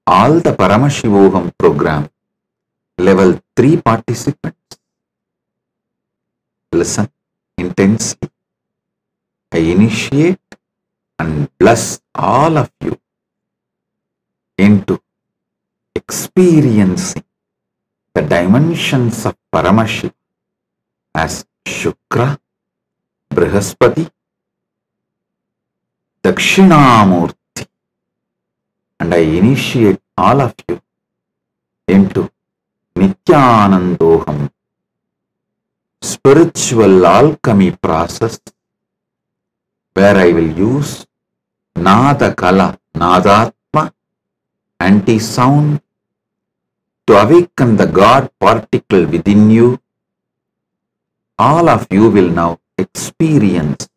all the Paramashivoham program level 3 participants, listen intensely. I initiate and bless all of you into experiencing the dimensions of Paramashiva as Shukra, Brihaspati, Dakshinamurti, and I initiate all of you into Nityanandoham, spiritual alchemy process, where I will use Nada Kala, Nadatma, anti-sound to awaken the God particle within you. All of you will now experience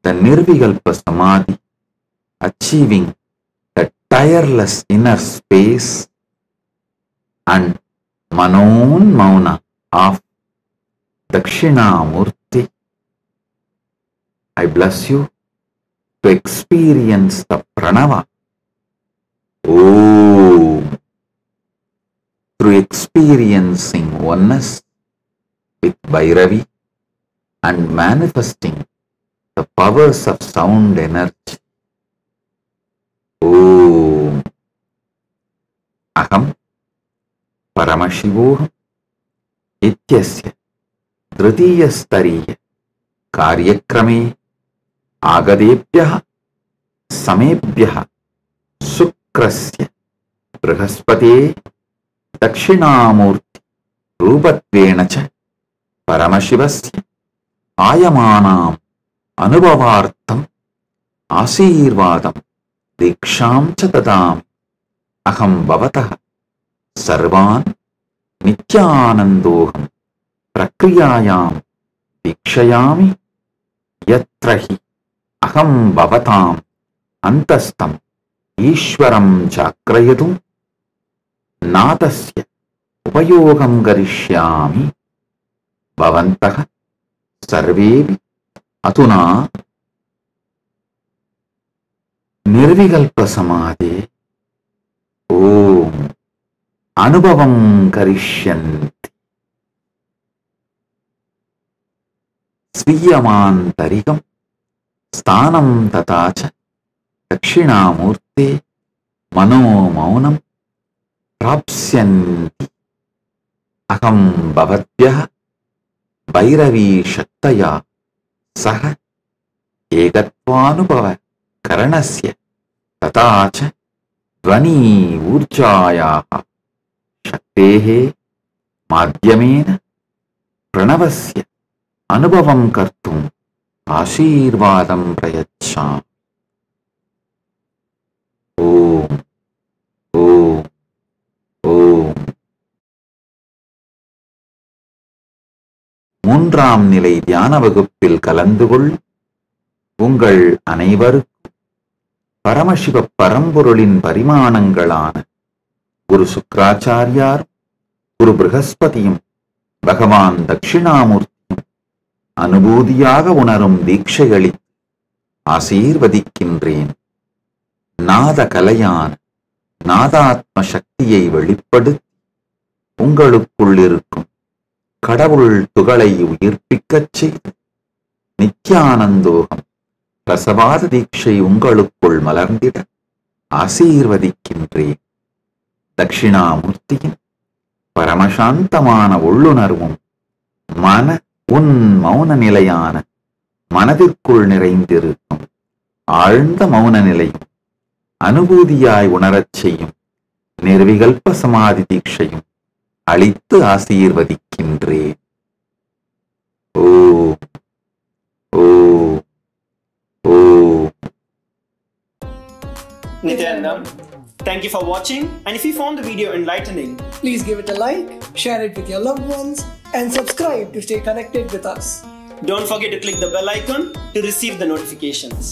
the Nirvikalpa Samadhi, achieving the tireless inner space and Manon Mauna of Dakshinamurti. I bless you to experience the Pranava. Om. Through experiencing oneness with Bhairavi and manifesting the powers of sound energy. Om. Aham Paramashivoham Ityasya Dritiya Stariya Karyakrame Agadebhyaha Samebhyaha Sukrasya Brihaspate Dakshinamurti Rubatvenacha Paramashivasya Ayamanam Anubhavartam Asirvadam Diksham Chatadam Aham Bhavataha Sarvan Nityanandoham Prakriyayam Dikshayami Yatrahi Aham Bhavatam Antastam Ishwaram Chakrayadum Nadasya Upayogam Garishyami Bhavantaha Sarvevi Atuna Nirvikalpa Samadhi Om Anubhavam Karishyanti Sviyamantarikam Sthanam Tatacha Dakshinamurte Mano Maunam Prapsyanti Aham Bhavatyaha Bhairavi Shaktaya Saha Egatvanubhava Karanasya Tatacha Dvani Urjayaha Shaktehe Madhyamena Pranavasya Anubhavam Kartum Ashirvadam Prayacham. Om Om Om. மூன்றாம் நிலை தியான வகுப்பில் கலந்து கொள்ளும் உங்கள் அனைவருக்கும் பரமசிவ பரம்பொருளின் பரிமாணங்களான குரு சுக்ராச்சாரியார், குரு ப்ரஹஸ்பதியும், பகவான் தட்சிணாமூர்த்தியும் அனுபூதியாக உணரும் தீட்சைகளை ஆசீர்வதிக்கின்றேன். நாத கலையான நாதாத்ம சக்தியை வெளிப்படுத்தி உங்களுக்குள் இருக்கும் கடவுள் துகளை உயிர்ப்பிக்கச் செய்து நித்யானந்தோகம் பிரசவாத தீட்சை உங்களுக்குள் மலர்ந்திட ஆசீர்வதிக்கின்றேன். தட்சிணாமூர்த்தியின் பரமசாந்தமான உள்ளுணர்வும் உன் மௌன நிலையான மனதிற்குள் நிறைந்திருக்கும் ஆழ்ந்த மௌன நிலையும் அனுபூதியாய் உணரச் செய்யும் நிர்விகல்ப சமாதி தீட்சையும் அளித்து ஆசீர்வதிக்கின்றேன். ஓம் ஓம் ஓம். Nityanandam, thank you for watching, and if you found the video enlightening, please give it a like, share it with your loved ones, and subscribe to stay connected with us. Don't forget to click the bell icon to receive the notifications.